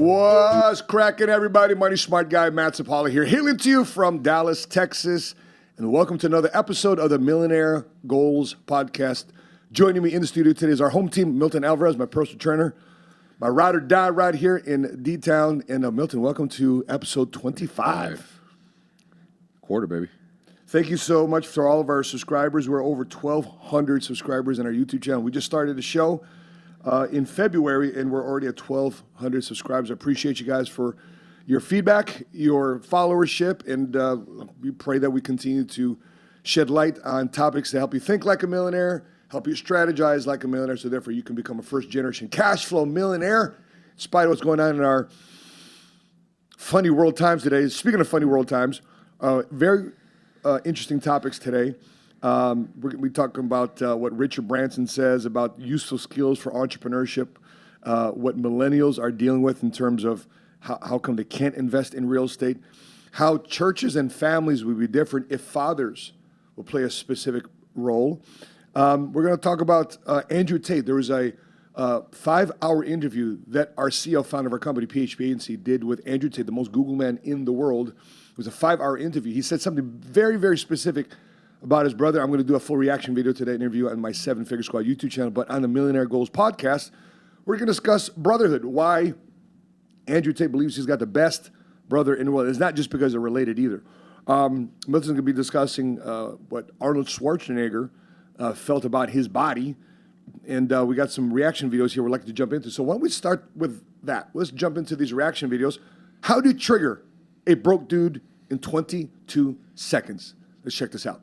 What's cracking, everybody? Money Smart Guy Matt Zapala here, hailing to you from Dallas, Texas, and welcome to another episode of the Millionaire Goals Podcast. Joining me in the studio today is our home team, Milton Alvarez, my personal trainer, my ride or die right here in D-Town. And Milton, welcome to episode 25. Quarter, baby. Thank you so much for all of our subscribers. We're over 1,200 subscribers on our YouTube channel. We just started the show in February, and we're already at 1,200 subscribers. I appreciate you guys for your feedback, your followership, and we pray that we continue to shed light on topics to help you think like a millionaire, help you strategize like a millionaire, so therefore you can become a first-generation cash flow millionaire, in spite of what's going on in our funny world times today. Speaking of funny world times, very interesting topics today. We talking about what Richard Branson says about useful skills for entrepreneurship, what millennials are dealing with in terms of how come they can't invest in real estate, how churches and families would be different if fathers will play a specific role. We're going to talk about Andrew Tate. There was a 5-hour interview that our CEO, founder of our company, PHP Agency, did with Andrew Tate, the most Google man in the world. It was a 5-hour interview. He said something very, very specific about his brother. I'm going to do a full reaction video to that interview on my 7 Figure Squad YouTube channel. But on the Millionaire Goals podcast, we're going to discuss brotherhood, why Andrew Tate believes he's got the best brother in the world. It's not just because they're related either. Milton's going to be discussing what Arnold Schwarzenegger felt about his body. And we got some reaction videos here we'd like to jump into. So why don't we start with that? Let's jump into these reaction videos. How do you trigger a broke dude in 22 seconds? Let's check this out.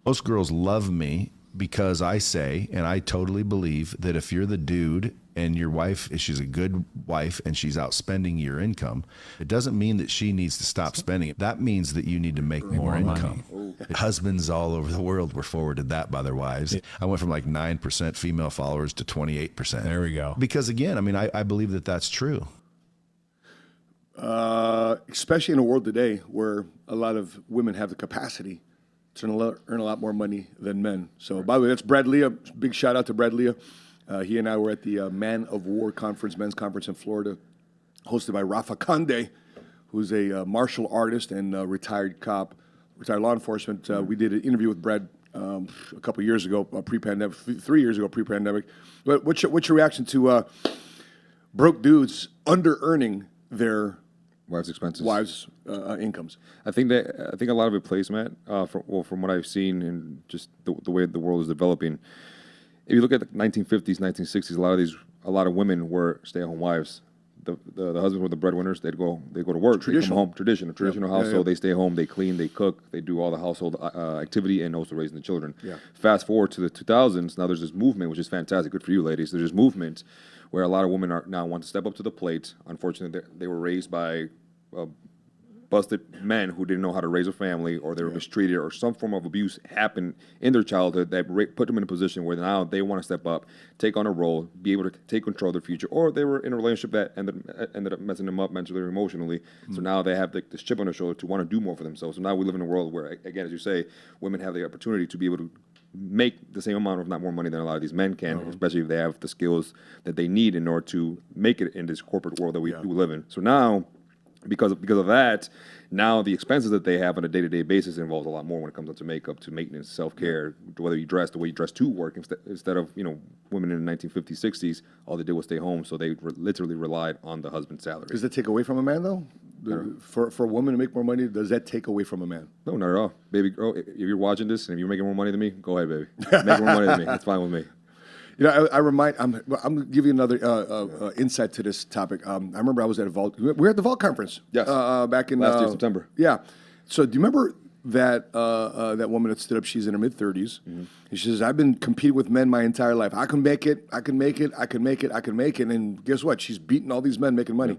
Most girls love me because I say, and I totally believe, that if you're the dude and your wife, if she's a good wife and she's outspending your income, it doesn't mean that she needs to stop spending it. That means that you need to make more income. Husbands all over the world were forwarded that by their wives. I went from like 9% female followers to 28%. There we go. Because again, I mean, I believe that that's true. Especially in a world today where a lot of women have the capacity to earn a lot more money than men. So, by the way, that's Brad Leah. Big shout out to Brad Leah. He and I were at the Man of War conference, men's conference in Florida, hosted by Rafa Conde, who's a martial artist and retired cop, retired law enforcement. We did an interview with Brad a couple years ago, pre-pandemic, 3 years ago, pre-pandemic. But what's your reaction to broke dudes under-earning their Wives' expenses. wives' incomes? I think a lot of it plays, Matt. From what I've seen and just the way the world is developing. If you look at the 1950s, 1960s, a lot of women were stay-at-home wives. The husbands were the breadwinners. They'd go to work. They come home. Traditional household. They stay home. They clean. They cook. They do all the household activity and also raising the children. Yeah. Fast forward to the 2000s. Now there's this movement, which is fantastic. Good for you, ladies. There's this movement where a lot of women now want to step up to the plate. Unfortunately, they were raised by busted men who didn't know how to raise a family, or they were mistreated, or some form of abuse happened in their childhood that put them in a position where now they want to step up, take on a role, be able to take control of their future, or they were in a relationship that ended up messing them up mentally or emotionally. So now they have this chip on their shoulder to want to do more for themselves. So now we live in a world where, again, as you say, women have the opportunity to be able to make the same amount, if not more money than a lot of these men can, especially if they have the skills that they need in order to make it in this corporate world that we do live in. So now, because of that, now the expenses that they have on a day-to-day basis involves a lot more when it comes to makeup, to maintenance, self-care, whether you dress the way you dress to work, instead of women in the 1950s, 60s, all they did was stay home, so they literally relied on the husband's salary. Does that take away from a man, though? For a woman to make more money, does that take away from a man? No, not at all. Baby girl, if you're watching this and if you're making more money than me, go ahead, baby. Make more money than me. That's fine with me. I'm going to give you another insight to this topic. I remember I was at a Vault. We were at the Vault conference. Yes. Back in last year, September. Yeah. So do you remember that woman that stood up? She's in her mid-30s. Mm-hmm. And she says, "I've been competing with men my entire life. I can make it. I can make it. I can make it. I can make it." And guess what? She's beating all these men making money.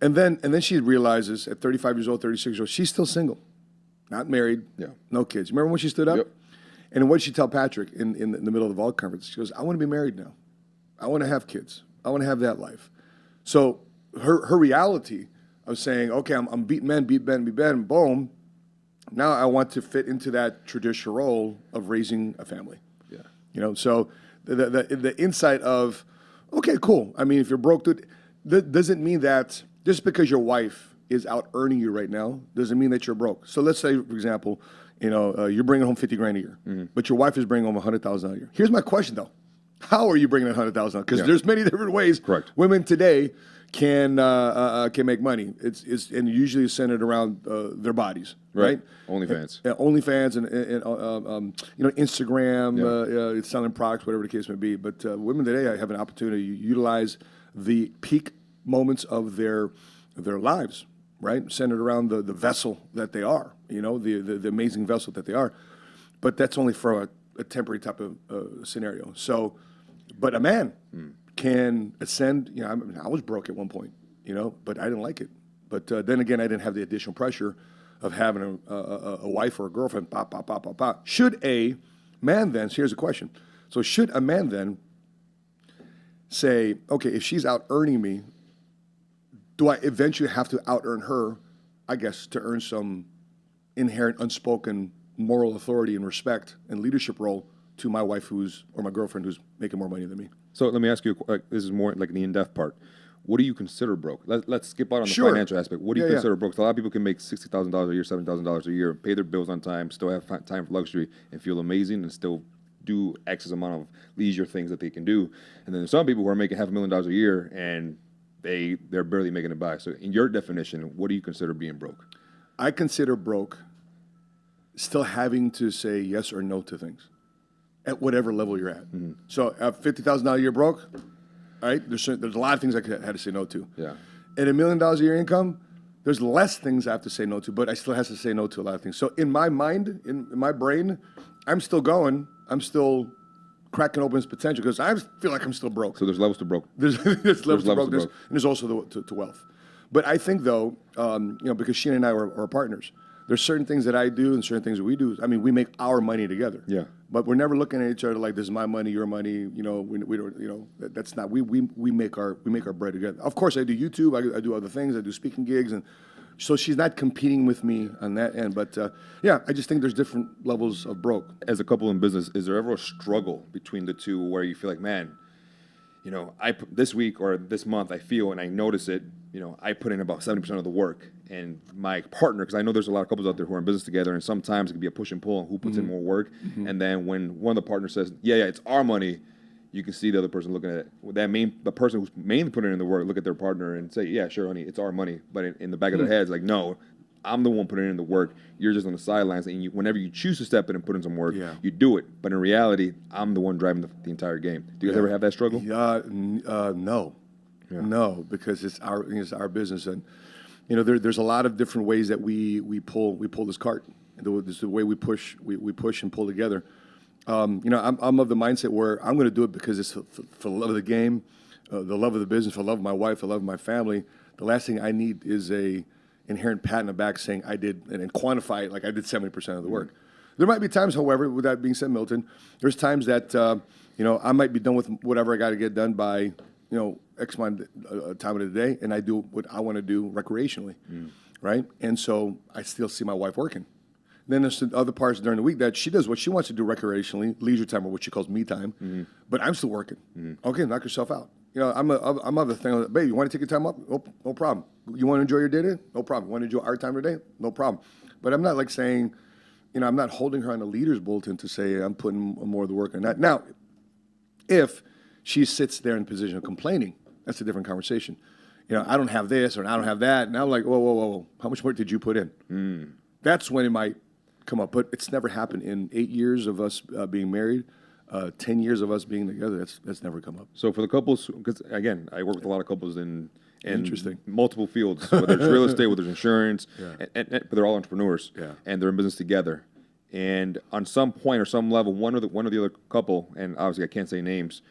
And then she realizes at 35 years old, 36 years old, she's still single, not married, no kids. Remember when she stood up? Yep. And what did she tell Patrick in the middle of the Vault conference? She goes, "I want to be married now. I want to have kids. I want to have that life." So her reality of saying, "Okay, I'm beat men, boom. Now I want to fit into that traditional role of raising a family." Yeah. So the insight of, okay, cool. I mean, if you're broke, dude, doesn't mean that just because your wife is out earning you right now doesn't mean that you're broke. So let's say, for example, you're bringing home 50 grand a year, but your wife is bringing home 100,000 a year. Here's my question though: how are you bringing 100,000? Because there's many different ways. Correct. Women today can make money. It's and usually it's centered around their bodies, right? OnlyFans. OnlyFans and Instagram, it's selling products, whatever the case may be. But women today have an opportunity to utilize the peak moments of their lives, right? Centered around the vessel that they are, the amazing vessel that they are. But that's only for a temporary type of scenario. So, but a man can ascend. I was broke at one point, but I didn't like it. But then again, I didn't have the additional pressure of having a wife or a girlfriend. Pop, pop, pop, pop, pop. Should a man then? So here's a question. So should a man then say, okay, if she's out earning me, do I eventually have to out earn her? I guess to earn some inherent unspoken moral authority and respect and leadership role to my wife or my girlfriend who's making more money than me. So let me ask you, this is more like the in-depth part. What do you consider broke? Let's skip out on the Sure. financial aspect. What do you consider broke? So a lot of people can make $60,000 a year, $70,000 a year, pay their bills on time, still have time for luxury, and feel amazing, and still do X amount of leisure things that they can do. And then there's some people who are making $500,000 a year, and they're barely making it by. So in your definition, what do you consider being broke? I consider broke still having to say yes or no to things at whatever level you're at. So at $50,000 a year broke, all right, there's a lot of things I had to say no to. Yeah. At $1 million a year income, there's less things I have to say no to, but I still have to say no to a lot of things. So in my mind, in my brain, I'm still going. I'm still cracking open its potential because I feel like I'm still broke. So there's levels to broke. There's levels to brokenness, broke. and there's also to wealth. But I think though, because Sheena and I are partners, there's certain things that I do and certain things that we do. I mean, we make our money together. Yeah. But we're never looking at each other like this is my money, your money. We don't. That's not. We make our bread together. Of course, I do YouTube. I do other things. I do speaking gigs, and so she's not competing with me on that end. But I just think there's different levels of broke. As a couple in business, is there ever a struggle between the two where you feel like, man, this week or this month, I feel and I notice it, I put in about 70% of the work, and my partner, because I know there's a lot of couples out there who are in business together, and sometimes it can be a push and pull on who puts in more work. And then when one of the partners says, yeah, it's our money, you can see the other person looking at it. The person who's mainly putting in the work, look at their partner and say, yeah, sure, honey, it's our money. But in the back of their heads, like, no, I'm the one putting in the work. You're just on the sidelines. And whenever you choose to step in and put in some work, you do it. But in reality, I'm the one driving the entire game. Do you guys ever have that struggle? No. Yeah. No, because it's our business, and there's a lot of different ways that we pull this cart. This is the way we push and pull together. I'm of the mindset where I'm going to do it because it's for the love of the game, the love of the business, for the love of my wife, for the love of my family. The last thing I need is a inherent pat on the back saying I did and quantify it like I did 70% of the work. There might be times, however, with that being said, Milton, there's times that I might be done with whatever I got to get done by X amount of time of the day, and I do what I want to do recreationally, right? And so I still see my wife working. Then there's other parts during the week that she does what she wants to do recreationally, leisure time, or what she calls me time, but I'm still working. Okay, knock yourself out. I'm other thing. Babe, you want to take your time up? No problem. You want to enjoy your day? No problem. Want to enjoy our time today? No problem. But I'm not like saying, I'm not holding her on the leader's bulletin to say I'm putting more of the work on that. Now, if she sits there in position of complaining, that's a different conversation. I don't have this or I don't have that. And I'm like, whoa. How much work did you put in? That's when it might come up. But it's never happened in 8 years of us being married, 10 years of us being together. That's never come up. So for the couples, because again, I work with a lot of couples in Interesting. multiple fields, whether it's real estate, whether it's insurance, but they're all entrepreneurs, and they're in business together. And on some point or some level, one or the other couple, and obviously I can't say names,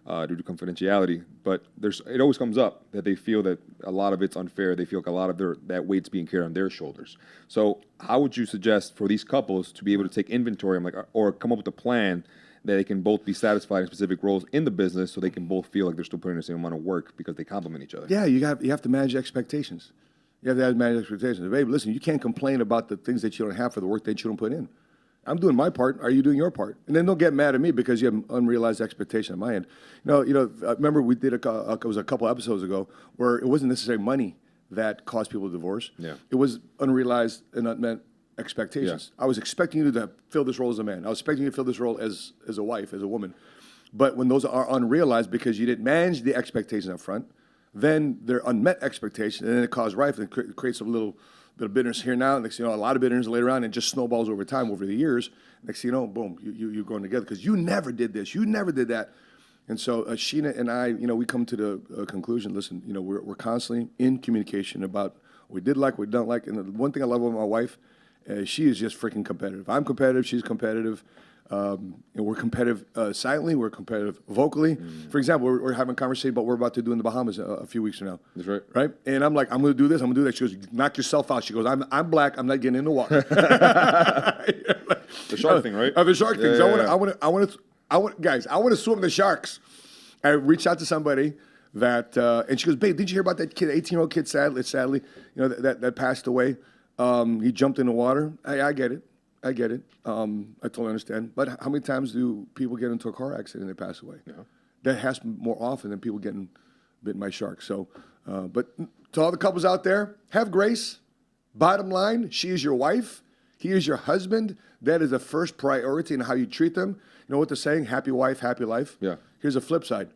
due to confidentiality, but it always comes up that they feel that a lot of it's unfair. They feel like a lot of that weight's being carried on their shoulders. So how would you suggest for these couples to be able to take inventory, or come up with a plan that they can both be satisfied in specific roles in the business, so they can both feel like they're still putting the same amount of work because they complement each other? Yeah, you have to manage expectations. You have to manage expectations. Babe, listen, you can't complain about the things that you don't have for the work that you don't put in. I'm doing my part. Are you doing your part? And then don't get mad at me because you have unrealized expectation on my end. Remember we did it was a couple episodes ago where it wasn't necessarily money that caused people to divorce. Yeah. It was unrealized and unmet expectations. Yeah. I was expecting you to fill this role as a man. I was expecting you to fill this role as a wife, as a woman. But when those are unrealized because you didn't manage the expectations up front, then they're unmet expectations, and then it causes rife and creates a little bit of bitterness here now. Next thing you know, a lot of bitterness later on, and it just snowballs over time, over the years. Next thing you know, boom, you're going together because you never did this, you never did that. And so Sheena and I, we come to the conclusion, listen, we're constantly in communication about what we did like, what we don't like. And the one thing I love about my wife, she is just freaking competitive. I'm competitive, she's competitive. And we're competitive silently, we're competitive vocally. For example, we're having a conversation about what we're about to do in the Bahamas a few weeks from now. That's right. Right? And I'm like, I'm going to do this, I'm going to do that. She goes, knock yourself out. She goes, I'm black, I'm not getting in the water. The shark thing, right? The shark thing. Yeah. I want to swim the sharks. I reached out to somebody that, and she goes, babe, did you hear about that kid, 18-year-old kid, sadly, that passed away? He jumped in the water. I get it. I totally understand. But how many times do people get into a car accident and they pass away? Yeah. That has more often than people getting bitten by sharks. So, but to all the couples out there, have grace. Bottom line, she is your wife. He is your husband. That is the first priority in how you treat them. You know what they're saying? Happy wife, happy life. Yeah. Here's a flip side.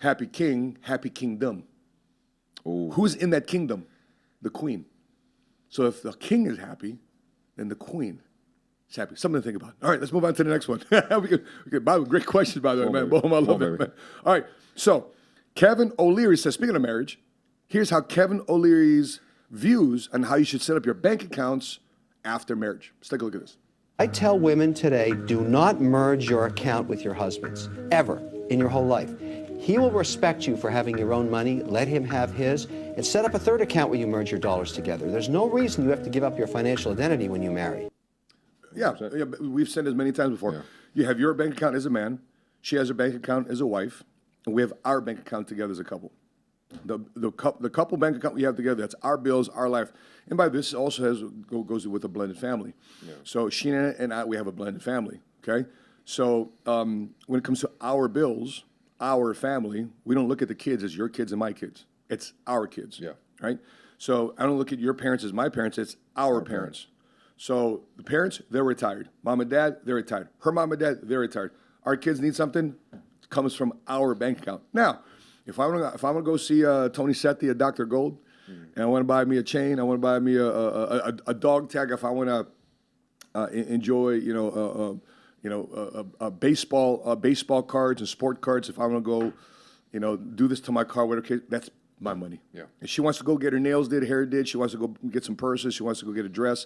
Happy king, happy kingdom. Ooh. Who's in that kingdom? The queen. So if the king is happy, then the queen is happy. Something to think about. All right, let's move on to the next one. we could by the way, great questions, by the way, man. Boom, I love it, man. All right, so Kevin O'Leary says, speaking of marriage, here's how Kevin O'Leary's views on how you should set up your bank accounts after marriage. Let's take a look at this. I tell women today, do not merge your account with your husband's, ever, in your whole life. He will respect you for having your own money, let him have his, and set up a third account where you merge your dollars together. There's no reason you have to give up your financial identity when you marry. Yeah, we've said this many times before. Yeah. You have your bank account as a man, she has her bank account as a wife, and we have our bank account together as a couple. The couple bank account we have together, that's our bills, our life. And by this also goes with a blended family. Yeah. So Sheena and I, we have a blended family, okay? So when it comes to our bills, our family, we don't look at the kids as your kids and my kids. It's our kids, yeah. Right? So I don't look at your parents as my parents, it's our parents. So the parents, they're retired. Mom and dad, they're retired. Her mom and dad, they're retired. Our kids need something, it comes from our bank account. Now, if I want to go see Tony Setti at Dr. Gold, and I want to buy me a chain, I want to buy me a dog tag. If I want to enjoy, baseball cards and sport cards. If I want to go, do this to my car, whatever, that's my money. Yeah. If she wants to go get her nails did, hair did, she wants to go get some purses, she wants to go get a dress,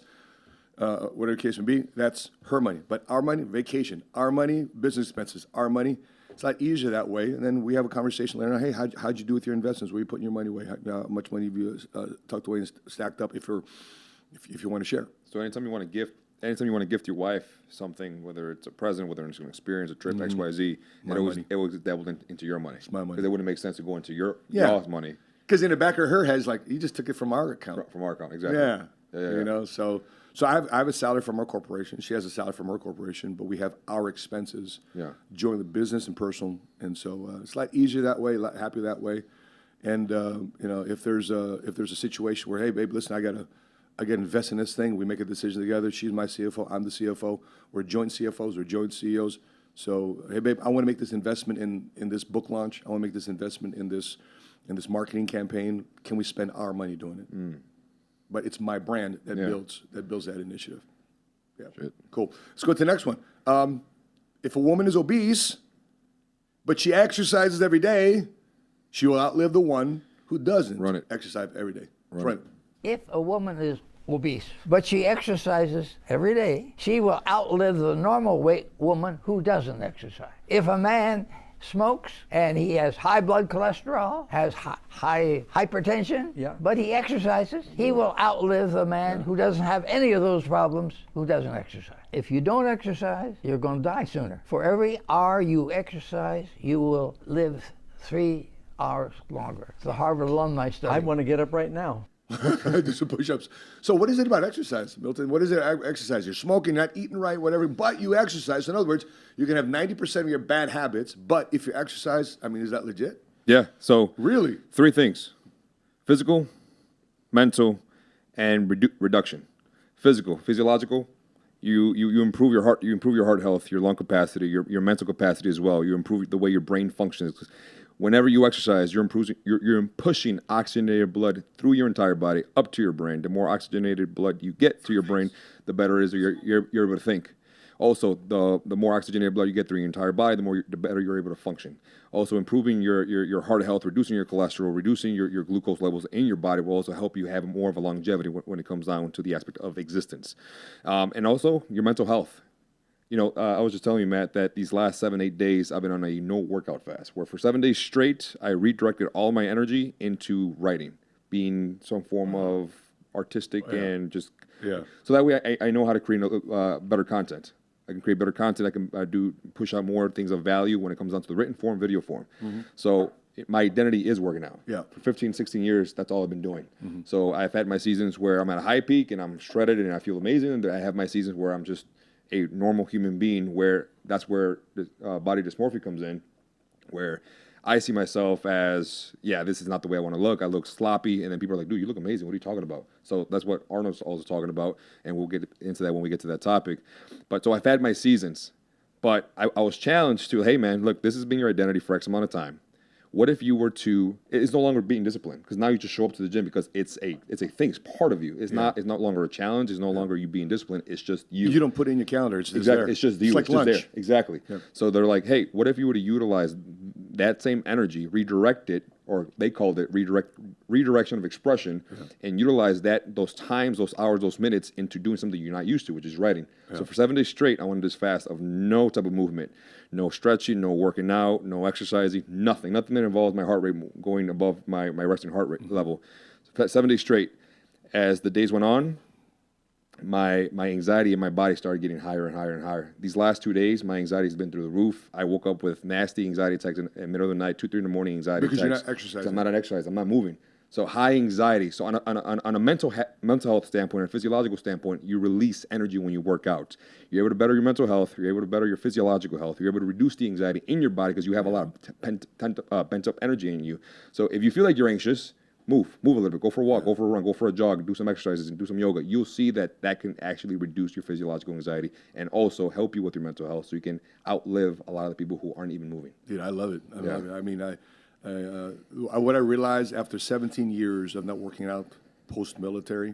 whatever the case may be, that's her money. But our money, vacation, our money, business expenses, our money. It's a lot easier that way. And then we have a conversation later on. Hey, how'd you do with your investments? Where are you putting your money away? How much money have you tucked away and stacked up if you want to share? So anytime you want to gift your wife something, whether it's a present, whether it's an experience, a trip, X, Y, Z, it was dabbled into your money. It's my money. Because it wouldn't make sense to go into your money. Because in the back of her head, it's like, you just took it from our account. From our account, exactly. Yeah. So I have a salary from our corporation. She has a salary from her corporation, but we have our expenses during the business and personal. And so it's a lot easier that way, a lot happier that way. And if there's a situation where, hey, babe, listen, I got to invest in this thing. We make a decision together. She's my CFO. I'm the CFO. We're joint CFOs. We're joint CEOs. So, hey, babe, I want to make this investment in this book launch. I want to make this investment in this marketing campaign. Can we spend our money doing it? But it's my brand that builds that initiative. Yeah, cool. Let's go to the next one. If a woman is obese, but she exercises every day, she will outlive the one who doesn't exercise every day. Run it. If a woman is obese, but she exercises every day, she will outlive the normal weight woman who doesn't exercise. If a man smokes and he has high blood cholesterol, has high hypertension, but he exercises, he will outlive the man who doesn't have any of those problems who doesn't exercise. If you don't exercise, you're going to die sooner. For every hour you exercise, you will live 3 hours longer. It's the Harvard alumni study. I want to get up right now. Do some push-ups. So what is it about exercise, Milton? What is it exercise? You're smoking, not eating right, whatever, but you exercise. So in other words, you can have 90% of your bad habits, but if you exercise, I mean, is that legit? Yeah. So Really? 3 things: physical, mental, and reduction. Physical, physiological. You improve your heart. You improve your heart health, your lung capacity, your mental capacity as well. You improve the way your brain functions. Whenever you exercise, you're pushing oxygenated blood through your entire body up to your brain. The more oxygenated blood you get to your brain, the better it is you're able to think. Also, the more oxygenated blood you get through your entire body, the better you're able to function. Also, improving your heart health, reducing your cholesterol, reducing your glucose levels in your body will also help you have more of a longevity when it comes down to the aspect of existence. And also, your mental health. I was just telling you, Matt, that these last 7-8 days, I've been on a no workout fast, where for 7 days straight, I redirected all my energy into writing, being some form of artistic and just. Yeah. So that way I know how to create better content. I can create better content. I can push out more things of value when it comes down to the written form, video form. So my identity is working out. Yeah. For 15, 16 years, that's all I've been doing. So I've had my seasons where I'm at a high peak and I'm shredded and I feel amazing. And I have my seasons where I'm just a normal human being, where that's where the body dysmorphia comes in, where I see myself as, this is not the way I want to look. I look sloppy, and then people are like, dude, you look amazing. What are you talking about? So that's what Arnold's also talking about, and we'll get into that when we get to that topic. But so I've had my seasons, but I was challenged to, hey, man, look, this has been your identity for X amount of time. What if you were to? It's no longer being disciplined, because now you just show up to the gym because it's a thing. It's part of you. It's not longer a challenge. It's no longer you being disciplined. It's just you. You don't put it in your calendar. It's just exactly. there. It's just you. It's like just lunch. there. Exactly. Yeah. So they're like, hey, what if you were to utilize that same energy, redirect it, or they called it redirection of expression, and utilize those times, those hours, those minutes into doing something you're not used to, which is writing. So for 7 days straight, I wanted this fast of no type of movement, no stretching, no working out, no exercising, nothing that involves my heart rate going above my resting heart rate level. So 7 days straight. As the days went on, my anxiety in my body started getting higher and higher and higher. These last 2 days, my anxiety has been through the roof. I woke up with nasty anxiety attacks in the middle of the night, 2, 3 in the morning anxiety Because attacks. you're not exercising. I'm not an exercise. I'm not moving. So high anxiety. So on a mental health standpoint, or physiological standpoint, you release energy when you work out. You're able to better your mental health. You're able to better your physiological health. You're able to reduce the anxiety in your body because you have a lot of pent up energy in you. So if you feel like you're anxious, move a little bit. Go for a walk, go for a run, go for a jog, do some exercises, and do some yoga. You'll see that can actually reduce your physiological anxiety and also help you with your mental health, so you can outlive a lot of the people who aren't even moving. Dude, I love it. I love it. I mean, what I realized after 17 years of not working out post-military,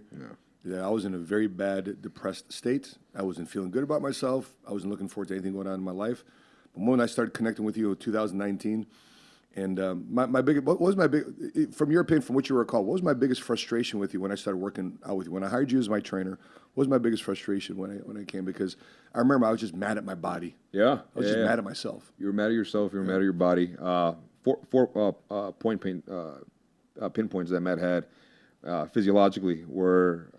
that I was in a very bad, depressed state. I wasn't feeling good about myself. I wasn't looking forward to anything going on in my life. But when I started connecting with you in 2019, and what was my big, from your opinion, from what you recall, what was my biggest frustration with you when I started working out with you? When I hired you as my trainer, what was my biggest frustration when I came? Because I remember I was just mad at my body. Yeah. I was just mad at myself. You were mad at yourself. You were mad at your body. Four pinpoints that Matt had physiologically were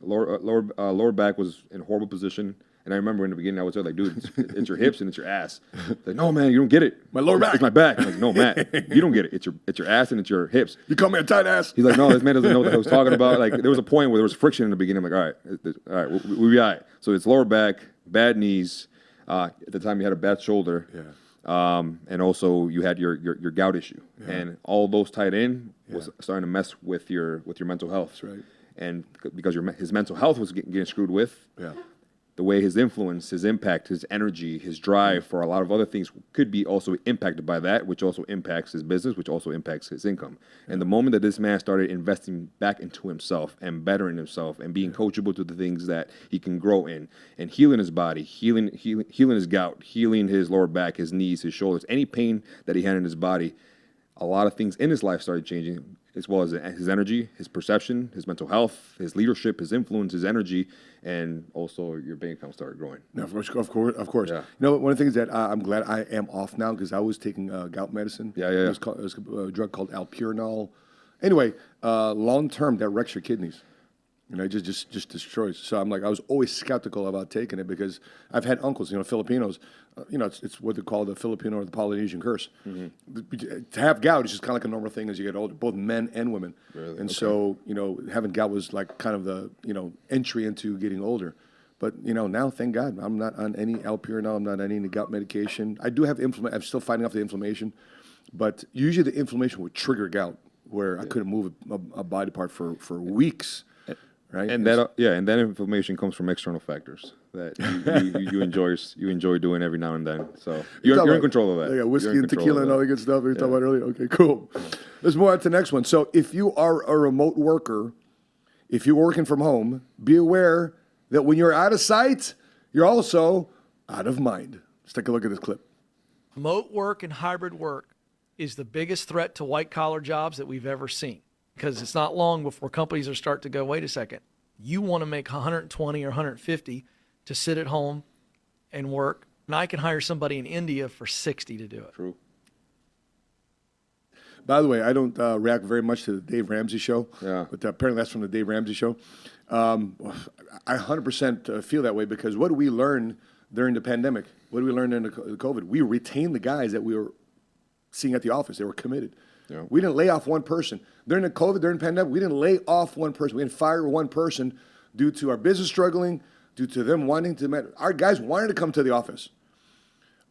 lower back was in a horrible position. And I remember in the beginning, I would say, like, dude, it's your hips and it's your ass. Like, no, man, you don't get it. My lower back. It's my back. I'm like, no, Matt, you don't get it. It's your ass and it's your hips. You call me a tight ass? He's like, no, this man doesn't know what I was talking about. Like, there was a point where there was friction in the beginning. I'm like, all right, we'll be all right. So it's lower back, bad knees. At the time, you had a bad shoulder. Yeah. And also you had your gout issue. Yeah. And all those tied in was starting to mess with your mental health. That's right. And because his mental health was getting screwed with. Yeah. The way his influence, his impact, his energy, his drive for a lot of other things could be also impacted by that, which also impacts his business, which also impacts his income. And the moment that this man started investing back into himself and bettering himself and being coachable to the things that he can grow in and healing his body, healing his gout, healing his lower back, his knees, his shoulders, any pain that he had in his body, a lot of things in his life started changing, as well as his energy, his perception, his mental health, his leadership, his influence, his energy, and also your bank account started growing. No, of course. Yeah. You know, one of the things that I'm glad I am off now, because I was taking gout medicine. Yeah. It was a drug called alpurinol. Anyway, long term, that wrecks your kidneys. And it just destroys. So I'm like, I was always skeptical about taking it because I've had uncles, Filipinos, it's what they call the Filipino or the Polynesian curse. To have gout is just kind of like a normal thing as you get older, both men and women. Really? And so, having gout was like kind of the, entry into getting older. But, now, thank God, I'm not on any allopurinol, I'm not on any gout medication. I do have inflammation, I'm still fighting off the inflammation. But usually the inflammation would trigger gout where I couldn't move a body part for weeks. Right. And that inflammation comes from external factors that you enjoy doing every now and then. So you're in control of that. Yeah, whiskey and tequila and all the good stuff we were talking about earlier. Okay, cool. Let's move on to the next one. So if you are a remote worker, if you're working from home, be aware that when you're out of sight, you're also out of mind. Let's take a look at this clip. Remote work and hybrid work is the biggest threat to white-collar jobs that we've ever seen. Because it's not long before companies are start to go, wait a second, you want to make 120 or 150 to sit at home and work, and I can hire somebody in India for 60 to do it. True. By the way, I don't react very much to the Dave Ramsey show, but apparently that's from the Dave Ramsey show. I 100% feel that way because what did we learn during the pandemic? What did we learn during the COVID? We retained the guys that we were seeing at the office. They were committed. Yeah. We didn't lay off one person. During the COVID, during the pandemic, we didn't lay off one person. We didn't fire one person due to our business struggling, due to them wanting to, our guys wanted to come to the office.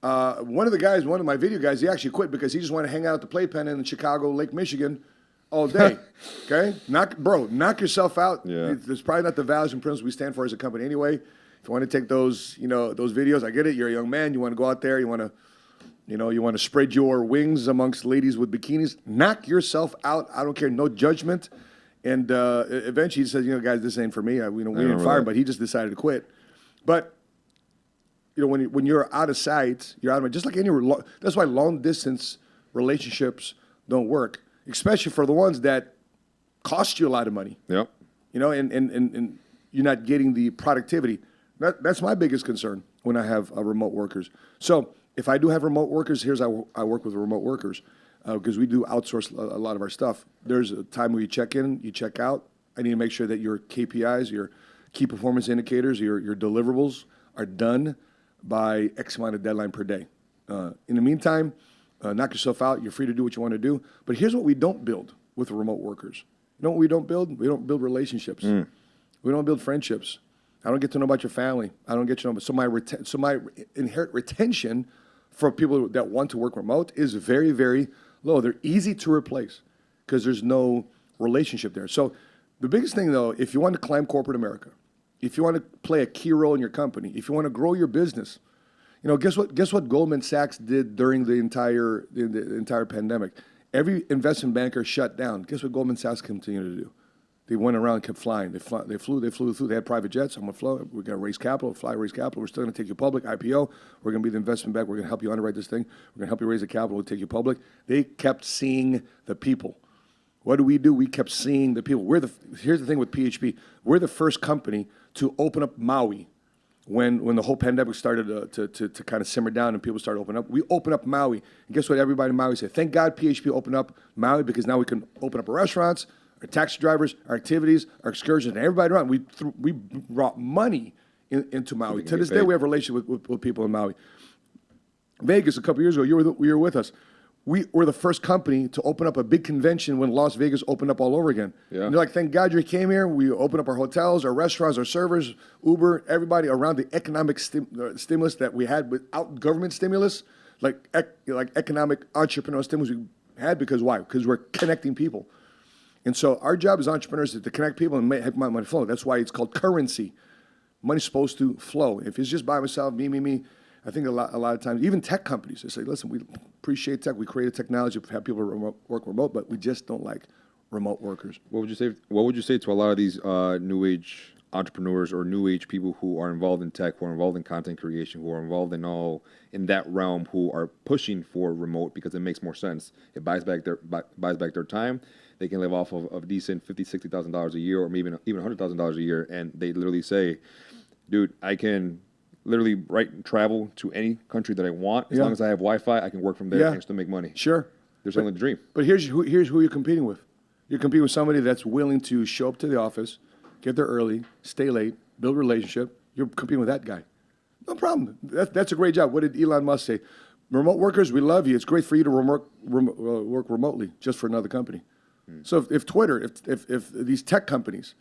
One of my video guys, he actually quit because he just wanted to hang out at the playpen in Chicago, Lake Michigan all day. Okay? Knock yourself out. Yeah. There's probably not the values and principles we stand for as a company anyway. If you want to take those videos, I get it. You're a young man. You want to go out there. You want to spread your wings amongst ladies with bikinis. Knock yourself out. I don't care. No judgment. And eventually he says, guys, this ain't for me. We didn't fire him, but he just decided to quit. But, when you're out of sight, you're out of mind. Just like that's why long distance relationships don't work, especially for the ones that cost you a lot of money. Yep. And you're not getting the productivity. That's my biggest concern when I have remote workers. So if I do have remote workers, here's how I work with remote workers because we do outsource a lot of our stuff. There's a time where you check in, you check out. I need to make sure that your KPIs, your key performance indicators, your deliverables are done by X amount of deadline per day. In the meantime, knock yourself out. You're free to do what you want to do. But here's what we don't build with remote workers. You know what we don't build? We don't build relationships. We don't build friendships. I don't get to know about your family. I don't get to know. So my inherent retention for people that want to work remote is very, very low. They're easy to replace because there's no relationship there. So the biggest thing, though, if you want to climb corporate America, if you want to play a key role in your company, if you want to grow your business, guess what Goldman Sachs did during the entire pandemic? Every investment banker shut down. Guess what Goldman Sachs continued to do? They went around and kept flying. They flew. They had private jets. I'm going to flow. We're going to raise capital, raise capital. We're still going to take you public, IPO. We're going to be the investment bank. We're going to help you underwrite this thing. We're going to help you raise the capital. We'll take you public. They kept seeing the people. What do? We kept seeing the people. Here's the thing with PHP. We're the first company to open up Maui when the whole pandemic started to kind of simmer down and people started opening up. We opened up Maui. And guess what? Everybody in Maui said, thank God PHP opened up Maui because now we can open up our restaurants, our taxi drivers, our activities, our excursions, and everybody around. We brought money into Maui. To this day, we have a relationship with people in Maui. Vegas, a couple years ago, you were with us. We were the first company to open up a big convention when Las Vegas opened up all over again. Yeah. And they're like, thank God you came here. We opened up our hotels, our restaurants, our servers, Uber, everybody around the economic stimulus that we had without government stimulus, like economic entrepreneurial stimulus we had. Because why? Because we're connecting people. And so our job as entrepreneurs is to connect people and make money flow. That's why it's called currency. Money's supposed to flow. If it's just by myself, me, I think a lot of times, even tech companies, they say, listen, we appreciate tech. We created technology to have people work remote, but we just don't like remote workers. What would you say to a lot of these new age entrepreneurs or new age people who are involved in tech, who are involved in content creation, who are involved in that realm, who are pushing for remote because it makes more sense? It buys back their time. They can live off of a decent $50,000, $60,000 a year, or maybe even $100,000 a year, and they literally say, dude, I can literally travel to any country that I want. As long as I have Wi-Fi, I can work from there and still make money. Sure. They're selling the dream. But here's who you're competing with. You're competing with somebody that's willing to show up to the office, get there early, stay late, build a relationship. You're competing with that guy. No problem. That's a great job. What did Elon Musk say? Remote workers, we love you. It's great for you to work remotely just for another company. So if Twitter, if these tech companies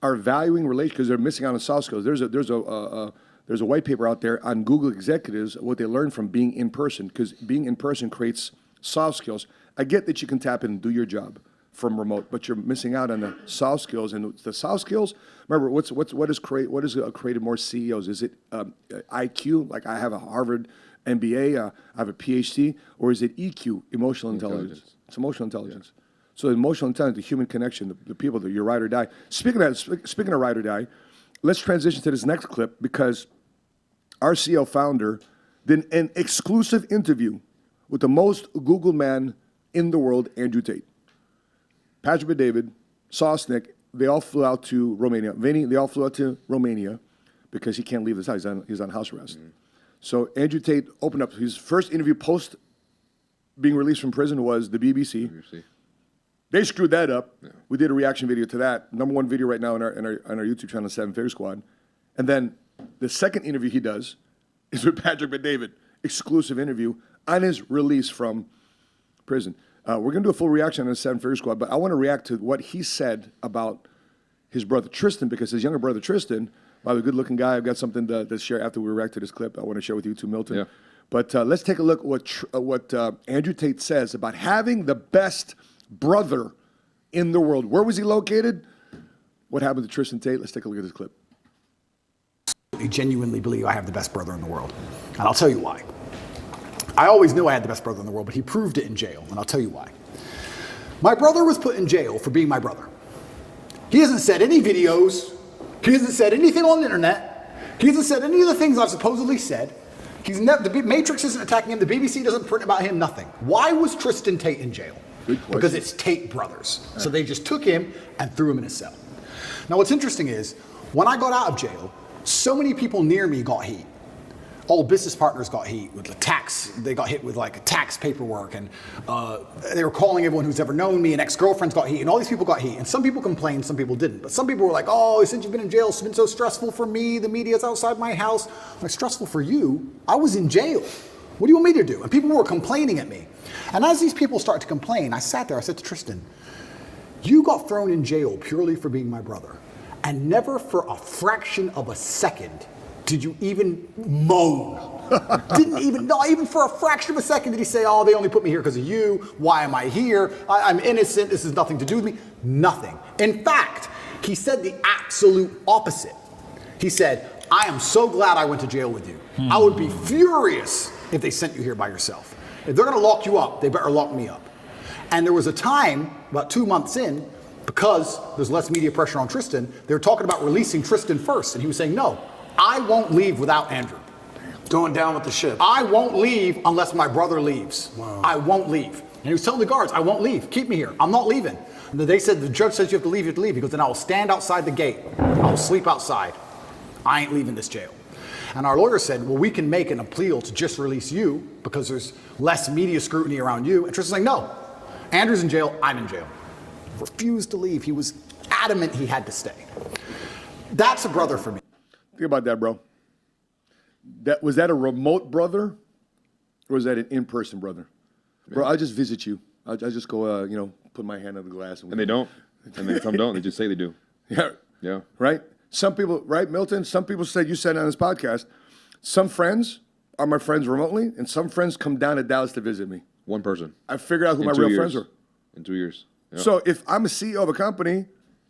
are valuing relationships because they're missing out on soft skills, there's a white paper out there on Google executives, what they learned from being in person, because being in person creates soft skills. I get that you can tap in and do your job from remote, but you're missing out on the soft skills. And the soft skills, remember, what has created more CEOs? Is it IQ, like I have a Harvard MBA, I have a PhD, or is it EQ, emotional intelligence? It's emotional intelligence. Yeah. So emotional intelligence, the human connection, the people, your ride or die. Speaking of ride or die, let's transition to this next clip because our CEO founder did an exclusive interview with the most Googled man in the world, Andrew Tate. Patrick Bet-David, Sosnick, they all flew out to Romania. Vinny, they all flew out to Romania because he can't leave his house. He's on house arrest. Mm-hmm. So Andrew Tate opened up. His first interview post being released from prison was the BBC. They screwed that up. Yeah. We did a reaction video to that. #1 video right now on our YouTube channel, 7 Figure Squad. And then the second interview he does is with Patrick Bet-David, exclusive interview on his release from prison. We're going to do a full reaction on the 7 Figure Squad, but I want to react to what he said about his brother Tristan, because his younger brother Tristan, by the good-looking guy, I've got something to share after we react to this clip I want to share with you too, Milton. Yeah. But let's take a look at what Andrew Tate says about having the best brother in the world. Where was he located? What happened to Tristan Tate? Let's take a look at this clip. I genuinely believe I have the best brother in the world. And I'll tell you why. I always knew I had the best brother in the world, but he proved it in jail, and I'll tell you why. My brother was put in jail for being my brother. He hasn't said any videos. He hasn't said anything on the internet. He hasn't said any of the things I've supposedly said. The Matrix isn't attacking him. The BBC doesn't print about him, nothing. Why was Tristan Tate in jail? Because it's Tate brothers. So they just took him and threw him in a cell. Now what's interesting is, when I got out of jail, so many people near me got heat. Old business partners got heat with the tax. They got hit with like tax paperwork, and they were calling everyone who's ever known me, and ex-girlfriends got heat, and all these people got heat. And some people complained, some people didn't. But some people were like, oh, since you've been in jail, it's been so stressful for me. The media's outside my house. I'm like, stressful for you? I was in jail. What do you want me to do? And people were complaining at me. And as these people started to complain, I sat there, I said to Tristan, you got thrown in jail purely for being my brother. And never for a fraction of a second did you even moan. Not even for a fraction of a second did he say, oh, they only put me here because of you. Why am I here? I'm innocent. This has nothing to do with me. Nothing. In fact, he said the absolute opposite. He said, I am so glad I went to jail with you. I would be furious if they sent you here by yourself. If they're going to lock you up, they better lock me up. And there was a time, about 2 months in, because there's less media pressure on Tristan, they were talking about releasing Tristan first. And he was saying, no, I won't leave without Andrew. Going down with the ship. I won't leave unless my brother leaves. Wow. I won't leave. And he was telling the guards, I won't leave. Keep me here. I'm not leaving. And they said, the judge says you have to leave, you have to leave. He goes, then I will stand outside the gate. I will sleep outside. I ain't leaving this jail. And our lawyer said, well, we can make an appeal to just release you because there's less media scrutiny around you. And Tristan's like, no, Andrew's in jail, I'm in jail. Refused to leave. He was adamant he had to stay. That's a brother for me. Think about that, bro. Was that a remote brother, or was that an in-person brother? Bro, I just visit you. I just go, put my hand on the glass. And they don't. And then some don't. They just say they do. Yeah. Yeah. Right? Some people, right, Milton? Some people said, you said on this podcast, some friends are my friends remotely, and some friends come down to Dallas to visit me. One person. I figured out who my real friends are. In 2 years. Yeah. So if I'm a CEO of a company,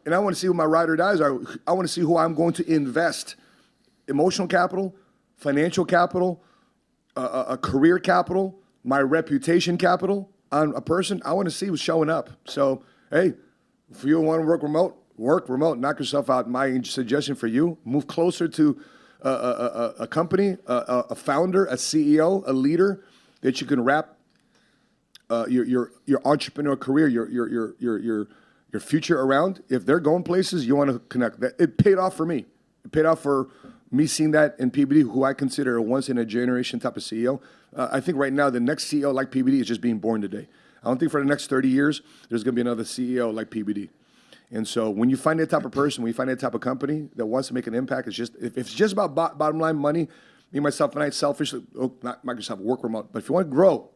and I want to see who my ride or dies are, I want to see who I'm going to invest emotional capital, financial capital, a career capital, my reputation capital on a person. I want to see who's showing up. So, hey, if you want to work remote, knock yourself out. My suggestion for you, move closer to a company, a founder, a CEO, a leader that you can wrap your entrepreneur career, your future around. If they're going places, you want to connect. It paid off for me. It paid off for me seeing that in PBD, who I consider a once-in-a-generation type of CEO. I think right now the next CEO like PBD is just being born today. I don't think for the next 30 years there's going to be another CEO like PBD. And so when you find that type of person, when you find that type of company that wants to make an impact, it's just if it's just about bottom line money, me, myself, and I selfishly, not Microsoft, work remote. But if you want to grow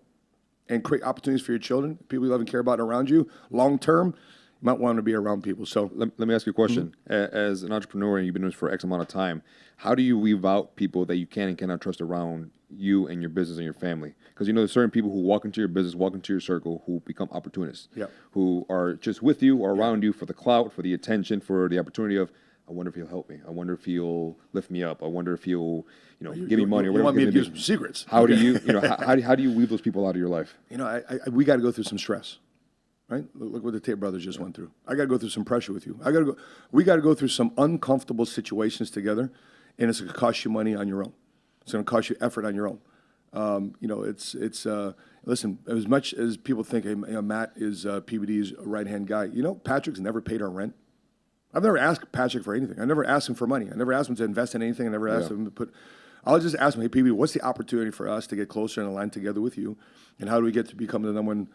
and create opportunities for your children, people you love and care about around you, long term, you might want to be around people. So let me ask you a question. As an entrepreneur, and you've been doing this for X amount of time, how do you weave out people that you can and cannot trust around you and your business and your family? Because there's certain people who walk into your business, walk into your circle, who become opportunists, who are just with you or around you for the clout, for the attention, for the opportunity of, I wonder if he'll help me. I wonder if he'll lift me up. I wonder if he'll, give me money or whatever. You want me to give some secrets? How do you, how do you weave those people out of your life? We got to go through some stress, right? Look what the Tate brothers just went through. I got to go through some pressure with you. We got to go through some uncomfortable situations together, and it's going to cost you money on your own. It's going to cost you effort on your own. Listen, as much as people think, hey, Matt is PBD's right-hand guy, Patrick's never paid our rent. I've never asked Patrick for anything. I never asked him for money. I never asked him to invest in anything. I never asked him to put. I'll just ask him, hey, PBD, what's the opportunity for us to get closer and align together with you? And how do we get to become the number one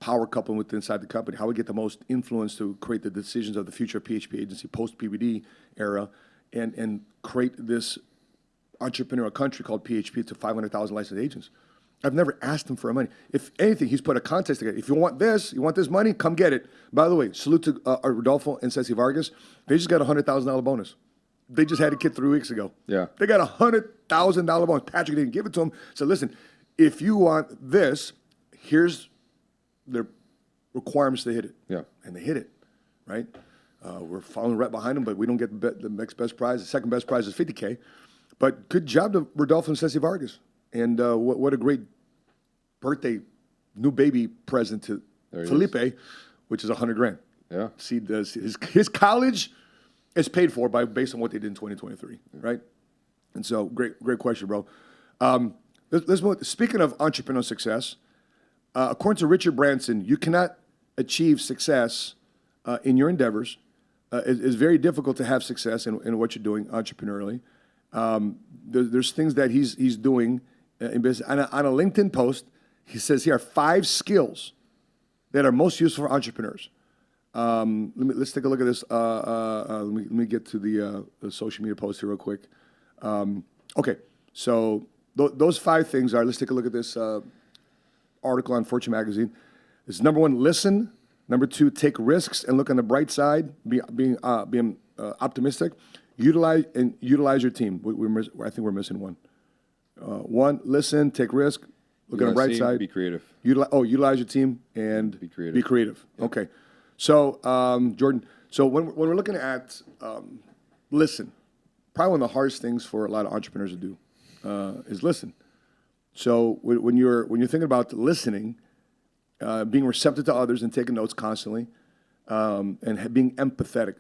power couple inside the company? How do we get the most influence to create the decisions of the future of PHP agency, post-PBD era, and create this entrepreneurial country called PHP to 500,000 licensed agents? I've never asked him for money. If anything, he's put a contest together. If you want this money, come get it. By the way, salute to Rodolfo and Ceci Vargas. They just got a $100,000 bonus. They just had a kid 3 weeks ago. Yeah. They got a $100,000 bonus. Patrick didn't give it to him. So listen, if you want this, here's their requirements to hit it. Yeah. And they hit it, right? We're following right behind them, but we don't get the next best prize. The second best prize is $50K. But good job to Rodolfo and Ceci Vargas. And what a great birthday, new baby present to Felipe, which is $100,000. Yeah. See, his college is paid for based on what they did in 2023, right? And so, great question, bro. Let's move. Speaking of entrepreneurial success, according to Richard Branson, you cannot achieve success in your endeavors. It's very difficult to have success in what you're doing entrepreneurially. There's things that he's doing in business. On a LinkedIn post, he says here are 5 skills that are most useful for entrepreneurs. Let's take a look at this. Let me get to the social media post here real quick. Okay, so those 5 things are. Let's take a look at this article on Fortune magazine. It's number 1, listen. Number 2, take risks and look on the bright side. Being optimistic. Utilize your team. I think we're missing one. 1, listen, take risk, look on the bright side. Be creative. Utilize your team and be creative. Be creative. Yeah. Okay. So, Jordan, so when we're looking at listen, probably one of the hardest things for a lot of entrepreneurs to do is listen. So when you're thinking about listening, being receptive to others and taking notes constantly, and being empathetic.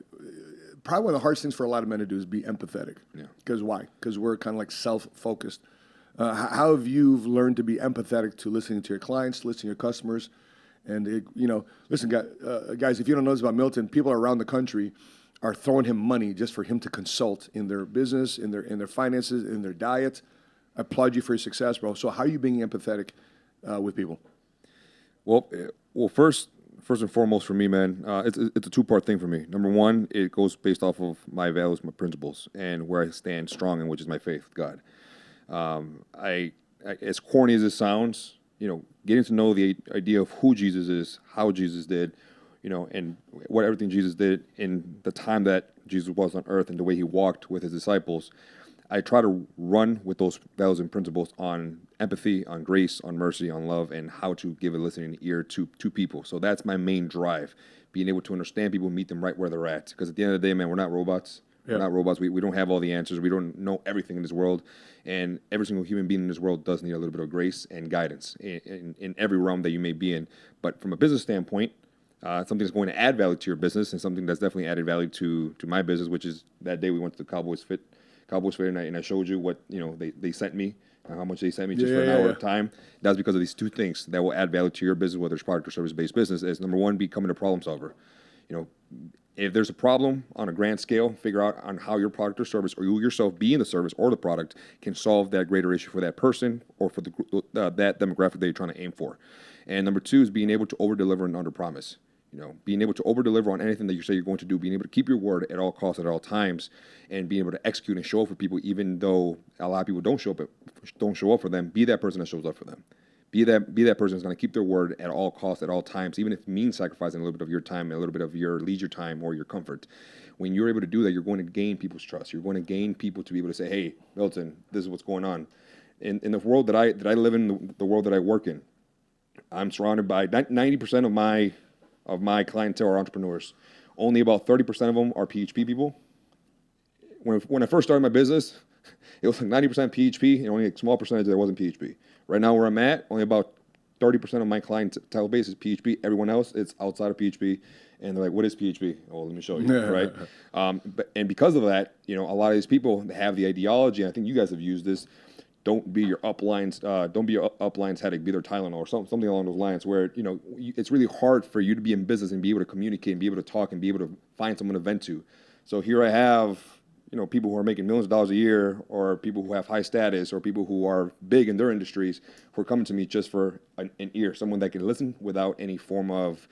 Probably one of the hardest things for a lot of men to do is be empathetic. Yeah. Because why? Because we're kind of like self-focused. How have you learned to be empathetic to listening to your clients, listening to your customers? And, listen, guys, if you don't know this about Milton, people around the country are throwing him money just for him to consult in their business, in their finances, in their diet. I applaud you for your success, bro. So how are you being empathetic with people? Well, first and foremost for me, man, it's a 2-part thing for me. Number 1, it goes based off of my values, my principles, and where I stand strong in, which is my faith with God. I as corny as it sounds, getting to know the idea of who Jesus is, how Jesus did, and what everything Jesus did in the time that Jesus was on earth and the way he walked with his disciples, I try to run with those values and principles on empathy, on grace, on mercy, on love, and how to give a listening ear to people. So that's my main drive, being able to understand people, meet them right where they're at. Because at the end of the day, man, we're not robots. Yeah. We're not robots. We don't have all the answers. We don't know everything in this world. And every single human being in this world does need a little bit of grace and guidance in every realm that you may be in. But from a business standpoint, something that's going to add value to your business and something that's definitely added value to my business, which is that day we went to the Cowboys Fit, and I showed you what they sent me, how much they sent me just for an hour at a time. That's because of these 2 things that will add value to your business, whether it's product or service-based business. Is number 1, becoming a problem solver. If there's a problem on a grand scale, figure out on how your product or service, or you yourself being the service or the product, can solve that greater issue for that person or for that demographic that you're trying to aim for. And number 2 is being able to over-deliver and under-promise. being able to over-deliver on anything that you say you're going to do, being able to keep your word at all costs, at all times, and being able to execute and show up for people, even though a lot of people don't show up for them. Be that person that shows up for them. Be that person that's going to keep their word at all costs, at all times, even if it means sacrificing a little bit of your time and a little bit of your leisure time or your comfort. When you're able to do that, you're going to gain people's trust. You're going to gain people to be able to say, "Hey, Milton, this is what's going on." In the world that I live in, the world that I work in, I'm surrounded by 90% of my clientele are entrepreneurs. Only about 30% of them are PHP people. When I first started my business, it was like 90% PHP and only a small percentage that wasn't PHP. Right now where I'm at, only about 30% of my clientele base is PHP. Everyone else, it's outside of PHP. And they're like, "What is PHP?" "Oh, let me show you," right? And because of that, a lot of these people have the ideology, and I think you guys have used this, don't be your upline's headache, be their Tylenol or something along those lines, where, it's really hard for you to be in business and be able to communicate and be able to talk and be able to find someone to vent to. So here I have, people who are making millions of dollars a year, or people who have high status, or people who are big in their industries, who are coming to me just for an ear, someone that can listen without any form of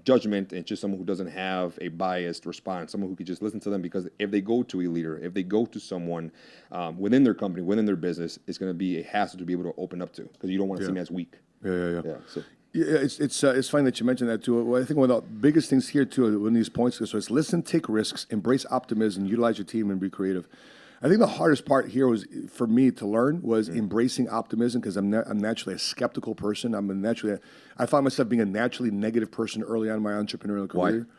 judgment, and just someone who doesn't have a biased response, someone who could just listen to them, because if they go to a leader, if they go to someone within their company, within their business, it's going to be a hassle to be able to open up to, because you don't want to seem as weak. Yeah. So. Yeah, it's funny that you mentioned that too. Well, I think one of the biggest things here too, when these points, so it's listen, take risks, embrace optimism, utilize your team, and be creative. I think the hardest part here was for me to learn was embracing optimism, because I'm naturally a skeptical person. I find myself being a naturally negative person early on in my entrepreneurial career. Why?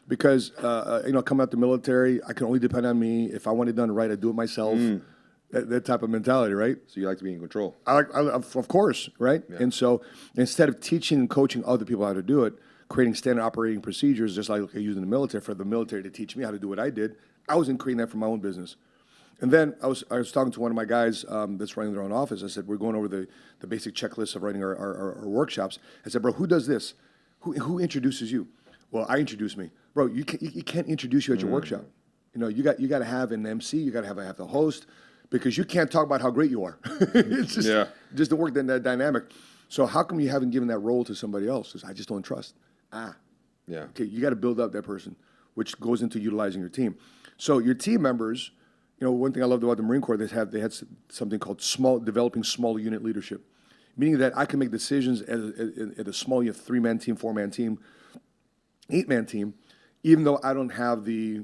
Because coming out the military, I can only depend on me. If I want it done right, I do it myself. That type of mentality, right? So you like to be in control. Of course, right? Yeah. And so instead of teaching and coaching other people how to do it, creating standard operating procedures, just like I used in the military, for the military to teach me how to do what I did, I wasn't creating that for my own business. And then I was talking to one of my guys that's running their own office. I said, we're going over the basic checklist of running our workshops. I said, "Bro, who does this? Who introduces you?" "Well, I introduce me." "Bro, you can't introduce you at your workshop. You got to have an MC. You got to have the host, because you can't talk about how great you are. It's just to work that dynamic. So how come you haven't given that role to somebody else? Because I just don't trust. Yeah. Okay, you got to build up that person, which goes into utilizing your team. So your team members, one thing I loved about the Marine Corps, they had something called developing small unit leadership, meaning that I can make decisions at a small 3-man team, 4-man team, 8-man team, even though I don't have the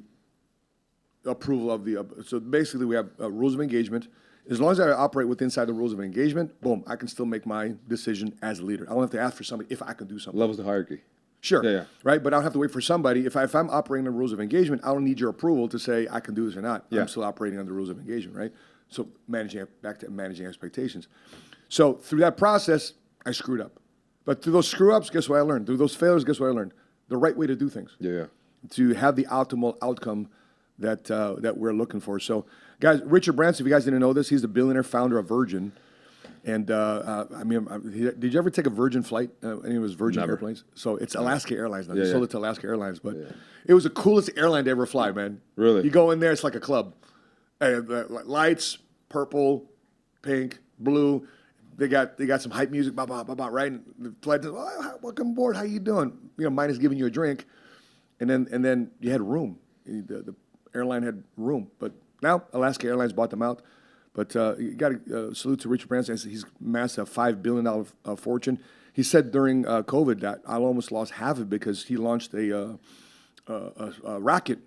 approval of so basically we have rules of engagement. As long as I operate inside the rules of engagement, boom, I can still make my decision as a leader. I don't have to ask for somebody if I can do something. Levels of hierarchy. Sure. Yeah. Right? But I don't have to wait for somebody. If I'm operating the rules of engagement, I don't need your approval to say I can do this or not. Yeah. I'm still operating under the rules of engagement, right? So back to managing expectations. So through that process, I screwed up. But through those screw-ups, guess what I learned? Through those failures, guess what I learned? The right way to do things. Yeah. To have the optimal outcome that we're looking for. So, guys, Richard Branson, if you guys didn't know this, he's the billionaire founder of Virgin. And did you ever take a Virgin flight? Any of his Virgin Never. airplanes? So it's Alaska Airlines now. Yeah, They sold yeah. it to Alaska Airlines, but it was the coolest airline to ever fly, man. Really? You go in there, it's like a club. Lights, purple, pink, blue. They got some hype music, blah blah blah blah. Right? And the flight, welcome aboard. How you doing? Mine is giving you a drink, and then you had room. The airline had room, but now Alaska Airlines bought them out. But you got to salute to Richard Branson. He's amassed a $5 billion fortune. He said during COVID that I almost lost half of it because he launched a rocket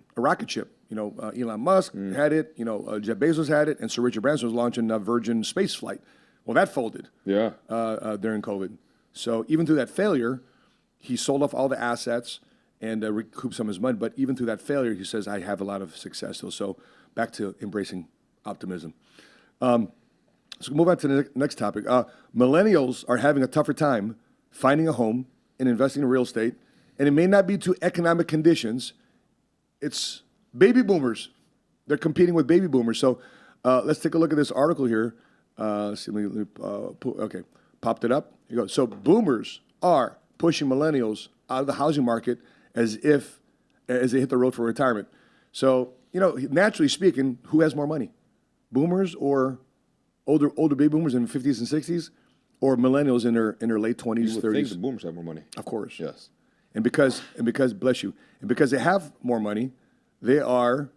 ship. Elon Musk had it. Jeff Bezos had it, and Sir Richard Branson was launching a Virgin space flight. Well, that folded. Yeah. During COVID. So even through that failure, he sold off all the assets and recouped some of his money. But even through that failure, he says, I have a lot of success still. So back to embracing optimism. So move on to the next topic. Millennials are having a tougher time finding a home and investing in real estate. And it may not be to economic conditions. It's baby boomers. They're competing with baby boomers. So let's take a look at this article here. Okay, popped it up. Here you go. So boomers are pushing millennials out of the housing market as they hit the road for retirement. So, naturally speaking, who has more money? Boomers or older baby boomers in the 50s and 60s, or millennials in their late 20s, You would 30s? think the boomers have more money. Of course. Yes. And because bless you, and because they have more money, they are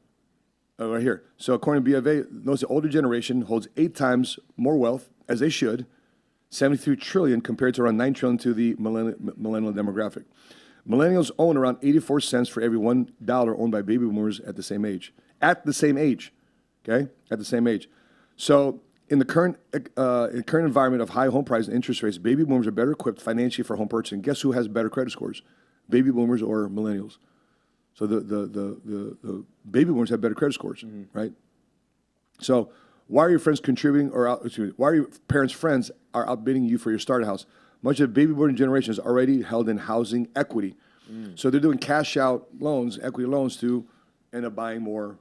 right here. So according to BofA, notice the older generation holds 8 times more wealth, as they should, 73 trillion compared to around 9 trillion to the millennial demographic. Millennials own around 84 cents for every $1 owned by baby boomers at the same age. At the same age, okay? At the same age. So in the current environment of high home prices and interest rates, baby boomers are better equipped financially for home purchasing. Guess who has better credit scores? Baby boomers or millennials? So the baby boomers have better credit scores, right? So why are your friends contributing why are your parents' friends are outbidding you for your starter house? Much of the baby boomer generation is already held in housing equity. So they're doing cash out loans, equity loans to end up buying more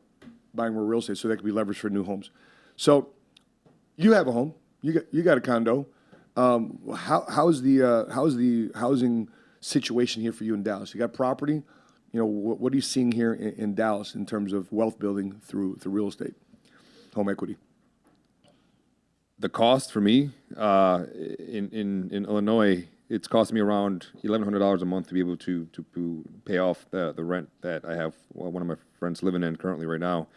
real estate so they can be leveraged for new homes. So you have a home, you got a condo. How's the housing situation here for you in Dallas? You got property. You know, what are you seeing here in Dallas in terms of wealth building through real estate, home equity? The cost for me in Illinois, it's costing me around $1,100 a month to be able to pay off the rent that I have one of my friends living in currently right now.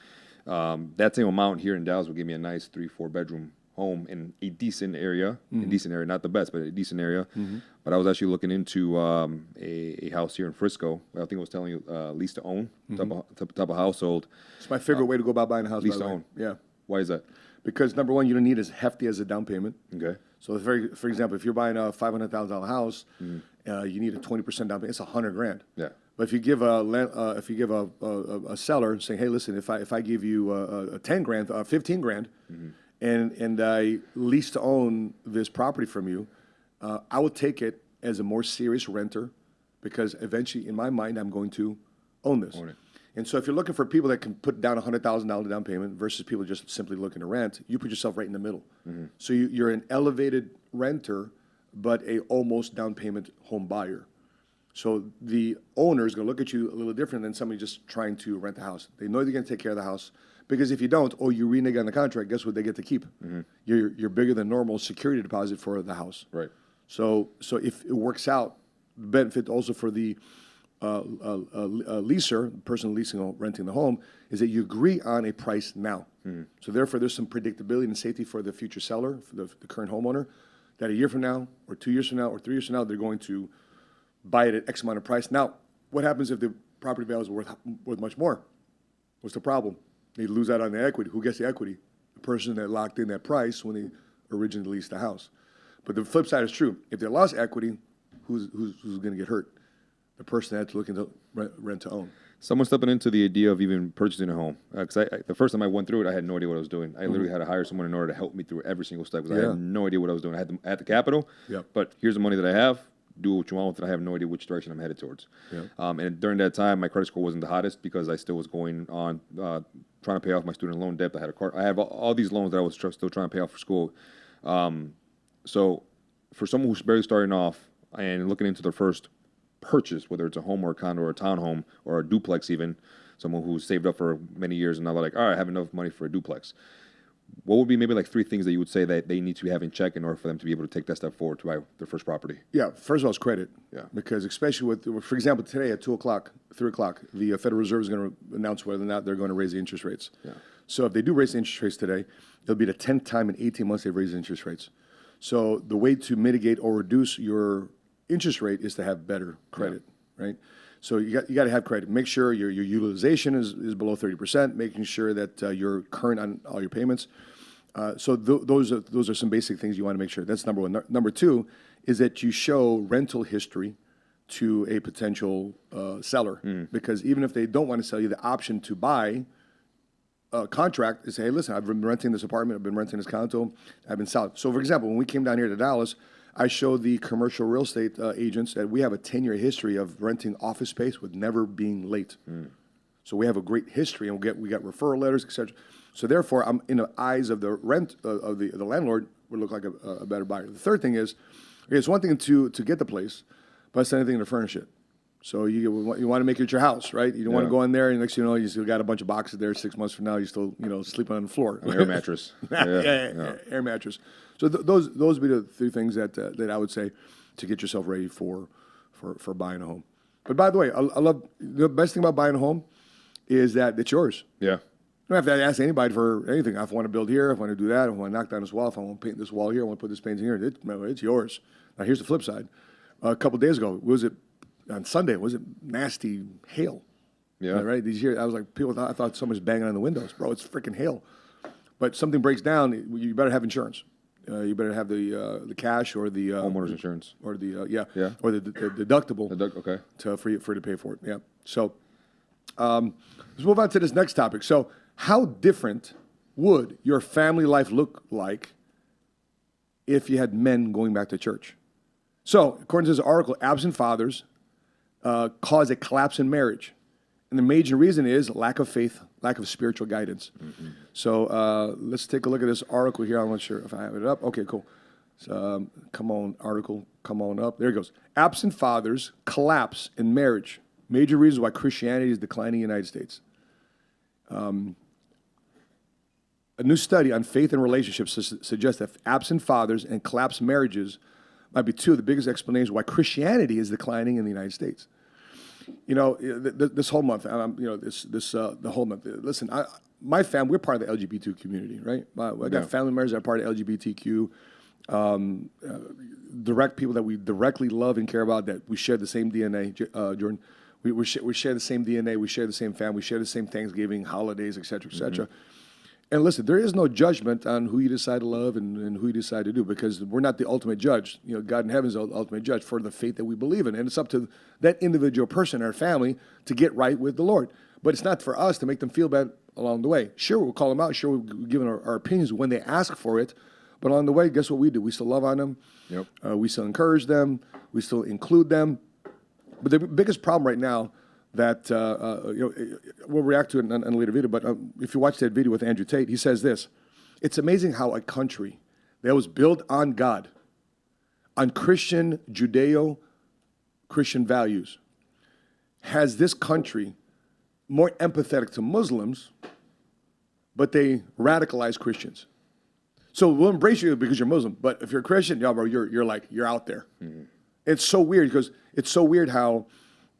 That same amount here in Dallas will give me a nice 3-4 bedroom home in a decent area, not the best, but a decent area. But I was actually looking into a house here in Frisco. I think I was telling you lease to own type of household. It's my favorite way to go about buying a house. Lease by the to way. own. Yeah. Why is that? Because number one, you don't need as hefty as a down payment. Okay. So for example, if you're buying a $500,000 house, you need a 20% down payment. It's $100,000. Yeah. But if you give a seller saying, hey, listen, if I give you a 10 grand, 15 grand, and I lease to own this property from you, I will take it as a more serious renter because eventually, in my mind, I'm going to own this. Own it. And so if you're looking for people that can put down $100,000 down payment versus people just simply looking to rent, you put yourself right in the middle. So you're an elevated renter, but a almost down payment home buyer. So the owner is going to look at you a little different than somebody just trying to rent the house. They know they're going to take care of the house. Because if you don't, or you renege on the contract, guess what they get to keep? You're bigger than normal security deposit for the house. Right. So if it works out, benefit also for the leaser, the person leasing or renting the home, is that you agree on a price now. So therefore, there's some predictability and safety for the future seller, for the current homeowner, that a year from now, or 2 years from now, or 3 years from now, they're going to buy it at X amount of price. Now, what happens if the property value is worth much more? What's the problem? They lose out on the equity. Who gets the equity? The person that locked in that price when they originally leased the house. But the flip side is true. If they lost equity, who's going to get hurt? The person that's looking to rent to own. Someone stepping into the idea of even purchasing a home. Because the first time I went through it, I had no idea what I was doing. I literally had to hire someone in order to help me through every single step because I had no idea what I was doing. I had the capital, but here's the money that I have. Do what you want with it. I have no idea which direction I'm headed towards. And during that time, my credit score wasn't the hottest because I still was going on trying to pay off my student loan debt. I had a car. I have all these loans that I was still trying to pay off for school. So for someone who's barely starting off and looking into their first purchase, whether it's a home or a condo or a townhome or a duplex even, someone who's saved up for many years and now they're like, all right, I have enough money for a duplex. What would be maybe like 3 things that you would say that they need to have in check in order for them to be able to take that step forward to buy their first property? Yeah, first of all, it's credit. Yeah. Because especially for example, today at 2 o'clock, 3 o'clock, the Federal Reserve is going to announce whether or not they're going to raise the interest rates. Yeah. So if they do raise the interest rates today, it'll be the 10th time in 18 months they've raised the interest rates. So the way to mitigate or reduce your interest rate is to have better credit, right? So you got to have credit. Make sure your utilization is below 30%, making sure that you're current on all your payments. So those are some basic things you want to make sure. That's number one. Number two is that you show rental history to a potential seller. Because even if they don't want to sell you, the option to buy a contract is say, hey, listen, I've been renting this apartment, I've been renting this condo, I've been selling. So for example, when we came down here to Dallas, I showed the commercial real estate agents that we have a 10-year history of renting office space with never being late. So we have a great history, and we got referral letters, etc. So therefore, I'm in the eyes of the rent of the landlord would look like a better buyer. The third thing is, it's one thing to get the place, but it's another thing to furnish it. So you want to make it your house, right? You don't want to go in there and next thing you know, you still got a bunch of boxes there. 6 months from now, you're still sleeping on the floor. An air mattress. Air mattress. So those would be the 3 things that I would say to get yourself ready for buying a home. But by the way, I love the best thing about buying a home is that it's yours. Yeah. You don't have to ask anybody for anything. If I want to build here, if I want to do that, if I want to knock down this wall, if I want to paint this wall here, I want to put this painting here, it's yours. Now, here's the flip side. A couple of days ago, on Sunday, was it nasty hail? Yeah. Right? These years, I was like, I thought someone was banging on the windows. Bro, it's freaking hail. But something breaks down, you better have insurance. You better have the cash or the Homeowners insurance. or the Yeah. or the deductible. Okay. For you to pay for it. Yeah. So let's move on to this next topic. So how different would your family life look like if you had men going back to church? So according to this article, absent fathers cause a collapse in marriage. And the major reason is lack of faith, lack of spiritual guidance. Mm-hmm. So let's take a look at this article here. I'm not sure if I have it up. Okay, cool. So, come on, article, come on up. There it goes. Absent fathers collapse in marriage. Major reasons why Christianity is declining in the United States. A new study on faith and relationships suggests that absent fathers and collapsed marriages might be two of the biggest explanations why Christianity is declining in the United States. You know, this whole month, the whole month. Listen, my family, we're part of the LGBT community, right? I got family members that are part of LGBTQ, direct people that we directly love and care about, that we share the same DNA, Jordan. We share the same DNA, we share the same family, we share the same Thanksgiving, holidays, et cetera, et cetera. Mm-hmm. And listen, there is no judgment on who you decide to love and who you decide to do, because we're not the ultimate judge. You know, God in heaven is the ultimate judge for the faith that we believe in. And it's up to that individual person, our family, to get right with the Lord. But it's not for us to make them feel bad along the way. Sure, we'll call them out. Sure, we'll give them our opinions when they ask for it. But along the way, guess what we do? We still love on them. Yep. We still encourage them. We still include them. But the biggest problem right now that we'll react to it in a later video, but if you watch that video with Andrew Tate, he says this: it's amazing how a country that was built on God, on Christian, Judeo-Christian values, has this country more empathetic to Muslims, but they radicalize Christians. So we'll embrace you because you're Muslim, but if you're a Christian, bro, you're out there. Mm-hmm. It's so weird, because it's so weird how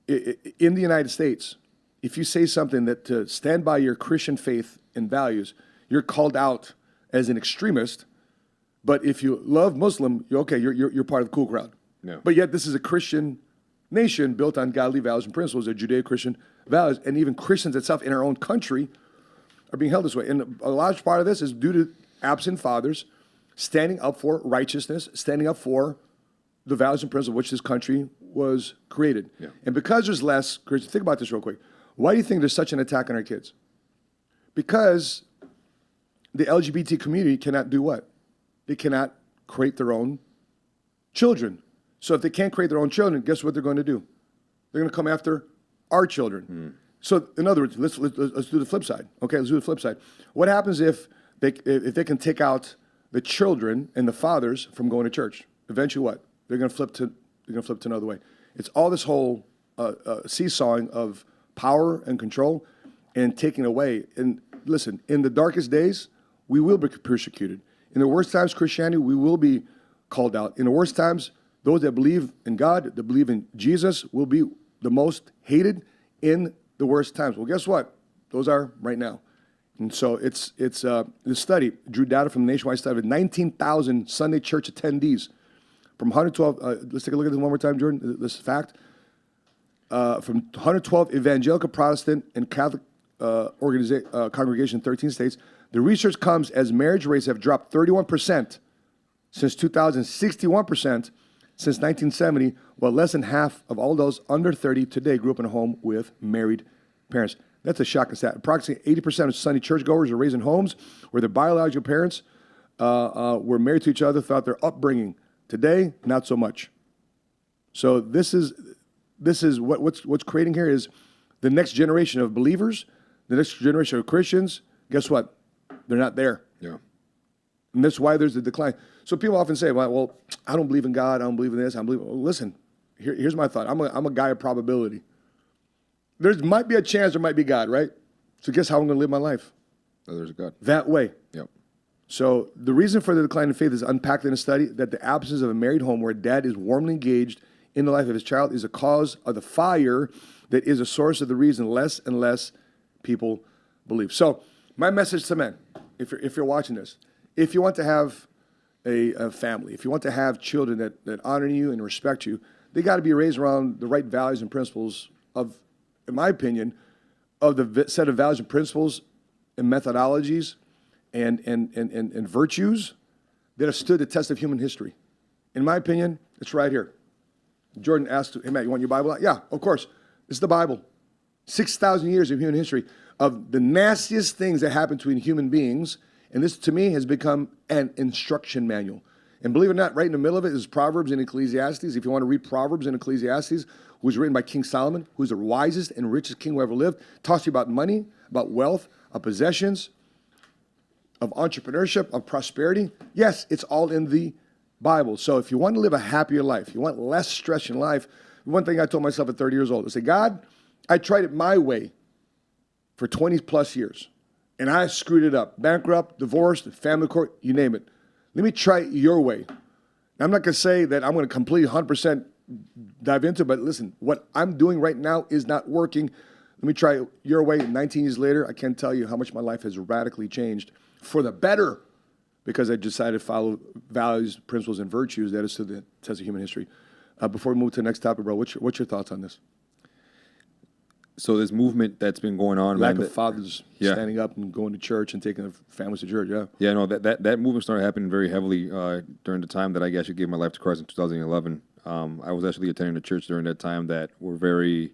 in the United States, if you say something that to stand by your Christian faith and values, you're called out as an extremist. But if you love Muslim, you're part of the cool crowd. Yeah. But yet this is a Christian nation built on godly values and principles, they're Judeo-Christian values, and even Christians itself in our own country are being held this way. And a large part of this is due to absent fathers standing up for righteousness, standing up for the values and principles of which this country was created. Yeah. And because there's less, Chris, think about this real quick. Why do you think there's such an attack on our kids? Because the LGBT community cannot do what? They cannot create their own children. So if they can't create their own children, guess what they're going to do? They're going to come after our children. So in other words, let's do the flip side. Okay, let's do the flip side. What happens if they can take out the children and the fathers from going to church? Eventually what? They're going to flip to another way. It's all this whole seesawing of power and control and taking away. And listen, in the darkest days, we will be persecuted. In the worst times, Christianity, we will be called out. In the worst times, those that believe in God, that believe in Jesus, will be the most hated in the worst times. Well, guess what? Those are right now. And so this study drew data from the nationwide study of 19,000 Sunday church attendees. From 112, let's take a look at this one more time, Jordan, this fact. From 112 evangelical, Protestant, and Catholic congregations in 13 states, the research comes as marriage rates have dropped 31% since 2000, 61% since 1970, while less than half of all those under 30 today grew up in a home with married parents. That's a shocking stat. Approximately 80% of Sunday churchgoers are raised in homes where their biological parents were married to each other throughout their upbringing. Today, not so much. So this is what's creating here is the next generation of believers, the next generation of Christians. Guess what? They're not there. Yeah. And that's why there's a decline. So people often say, well, I don't believe in God. I don't believe in this. I don't believe. Well, listen, here's my thought. I'm a guy of probability. There might be a chance there might be God, right? So guess how I'm going to live my life? Oh, there's a God. That way. Yep. So the reason for the decline in faith is unpacked in a study that the absence of a married home where dad is warmly engaged in the life of his child is a cause of the fire that is a source of the reason less and less people believe. So my message to men, if you're watching this, if you want to have a family, if you want to have children that honor you and respect you, they got to be raised around the right values and principles of, in my opinion, of the set of values and principles and methodologies and virtues that have stood the test of human history. In my opinion, it's right here. Jordan asked, hey, Matt, you want your Bible out? Yeah, of course. This is the Bible. 6,000 years of human history of the nastiest things that happen between human beings. And this, to me, has become an instruction manual. And believe it or not, right in the middle of it is Proverbs and Ecclesiastes. If you want to read Proverbs and Ecclesiastes, was written by King Solomon, who's the wisest and richest king who ever lived, talks to you about money, about wealth, of possessions, of entrepreneurship, of prosperity. Yes, it's all in the Bible. So if you want to live a happier life, you want less stress in life, one thing I told myself at 30 years old, I said, God, I tried it my way for 20 plus years, and I screwed it up. Bankrupt, divorced, family court, you name it. Let me try it your way. Now, I'm not going to say that I'm going to completely 100% dive into it, but listen, what I'm doing right now is not working. Let me try it your way. 19 years later, I can't tell you how much my life has radically changed for the better because I decided to follow values, principles, and virtues that is to the test of human history. Before we move to the next topic, bro, what's your thoughts on this? So this movement that's been going on, Lack man, of fathers standing up and going to church and taking their families to church, Yeah, no, that movement started happening very heavily during the time that I actually gave my life to Christ in 2011. I was actually attending a church during that time that were very,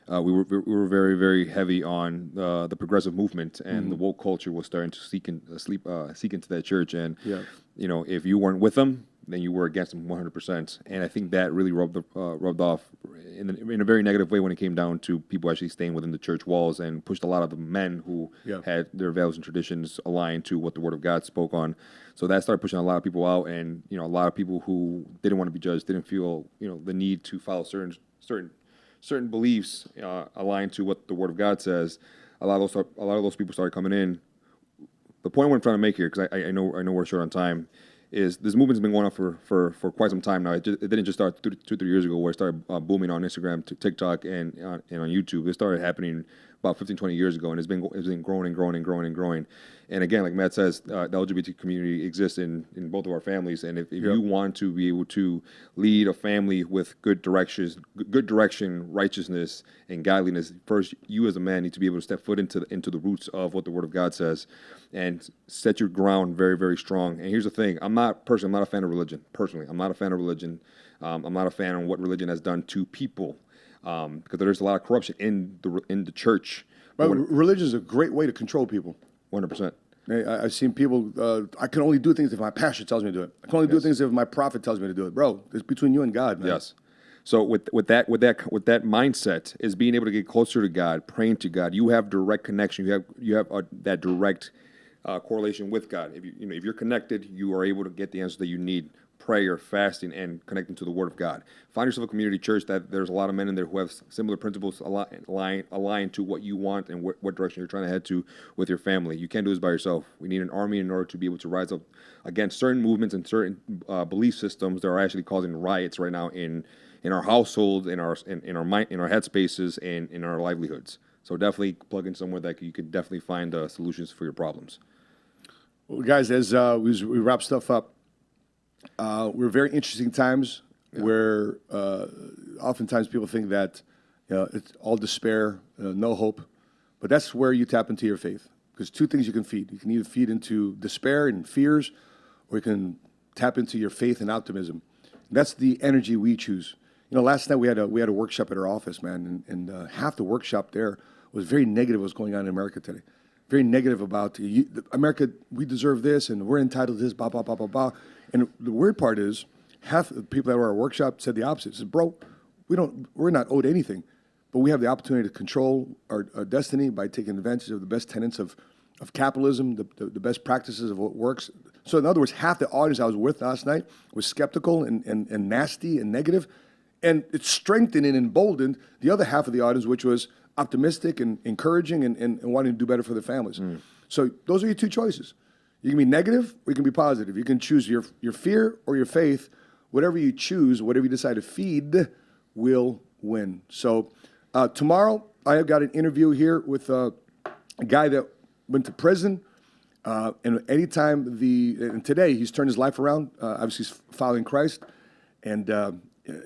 we were very, very heavy on the progressive movement, and the woke culture was starting to seek into that church. And you know, if you weren't with them, then you were against them 100%. And I think that really rubbed off in a very negative way when it came down to people actually staying within the church walls, and pushed a lot of the men who had their values and traditions aligned to what the Word of God spoke on. So that started pushing a lot of people out, and you know, a lot of people who didn't want to be judged, didn't feel, you know, the need to follow certain beliefs aligned to what the Word of God says. A lot of those people started coming in. The point I'm trying to make here, because I know we're short on time, is this movement's been going on for quite some time now. It didn't just start 2-3 years ago where it started booming on Instagram, TikTok, and on YouTube. It started happening about 15-20 years ago, and it's been growing and growing and growing and growing. And again, like Matt says, the LGBT community exists in both of our families. And if you want to be able to lead a family with good direction, righteousness, and godliness, first you as a man need to be able to step foot into the roots of what the Word of God says, and set your ground very, very strong. And here's the thing: I'm not a fan of religion. Personally, I'm not a fan of religion. I'm not a fan of what religion has done to people, because there's a lot of corruption in the church. But religion is a great way to control people. 100%. I've seen people, I can only do things if my pastor tells me to do it. I can only do things if my prophet tells me to do it. Bro, it's between you and God, man. Yes. So with that mindset is being able to get closer to God, praying to God. You have direct connection. You have that direct correlation with God. If you're connected, you are able to get the answer that you need. Prayer, fasting, and connecting to the Word of God. Find yourself a community church that there's a lot of men in there who have similar principles aligned to what you want and what direction you're trying to head to with your family. You can't do this by yourself. We need an army in order to be able to rise up against certain movements and certain belief systems that are actually causing riots right now in our households, in our mind, in our headspaces, and in our livelihoods. So definitely plug in somewhere that you could definitely find solutions for your problems. Well, guys, as we wrap stuff up, we're very interesting times where oftentimes people think that it's all despair, no hope, but that's where you tap into your faith. Because two things you can feed. You can either feed into despair and fears, or you can tap into your faith and optimism. And that's the energy we choose. You know, last night we had a workshop at our office, man, and half the workshop there was very negative what's going on in America today. Very negative about America, we deserve this, and we're entitled to this, blah, blah, blah, blah, blah. And the weird part is, half the people that were at our workshop said the opposite. Said, bro, we're not owed anything, but we have the opportunity to control our destiny by taking advantage of the best tenets of capitalism, the best practices of what works. So in other words, half the audience I was with last night was skeptical and nasty and negative, and it strengthened and emboldened the other half of the audience, which was optimistic and encouraging and wanting to do better for their families. So those are your two choices. You can be negative or you can be positive. You can choose your fear or your faith, whatever you choose, whatever you decide to feed, will win. So tomorrow, I have got an interview here with a guy that went to prison. And anytime and today he's turned his life around. Obviously, he's following Christ, and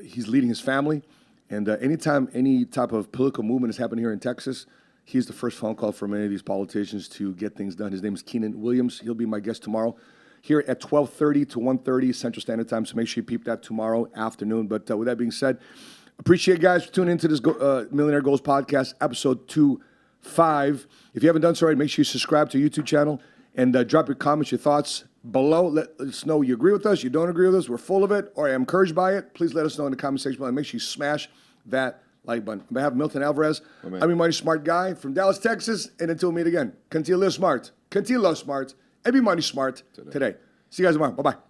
he's leading his family. And anytime any type of political movement is happening here in Texas, he's the first phone call from any of these politicians to get things done. His name is Keenan Williams. He'll be my guest tomorrow here at 12:30 to 1:30 Central Standard Time. So make sure you peep that tomorrow afternoon. But with that being said, appreciate guys for tuning into this Millionaire Goals podcast, episode 25. If you haven't done so already, make sure you subscribe to our YouTube channel. And drop your comments, your thoughts below. Let us know you agree with us, you don't agree with us, we're full of it, or are encouraged by it. Please let us know in the comment section below. And make sure you smash that like button. On behalf of Milton Alvarez, I'm your money smart guy from Dallas, Texas. And until we meet again, continue to live smart, continue to love smart, and be money smart today. See you guys tomorrow. Bye-bye.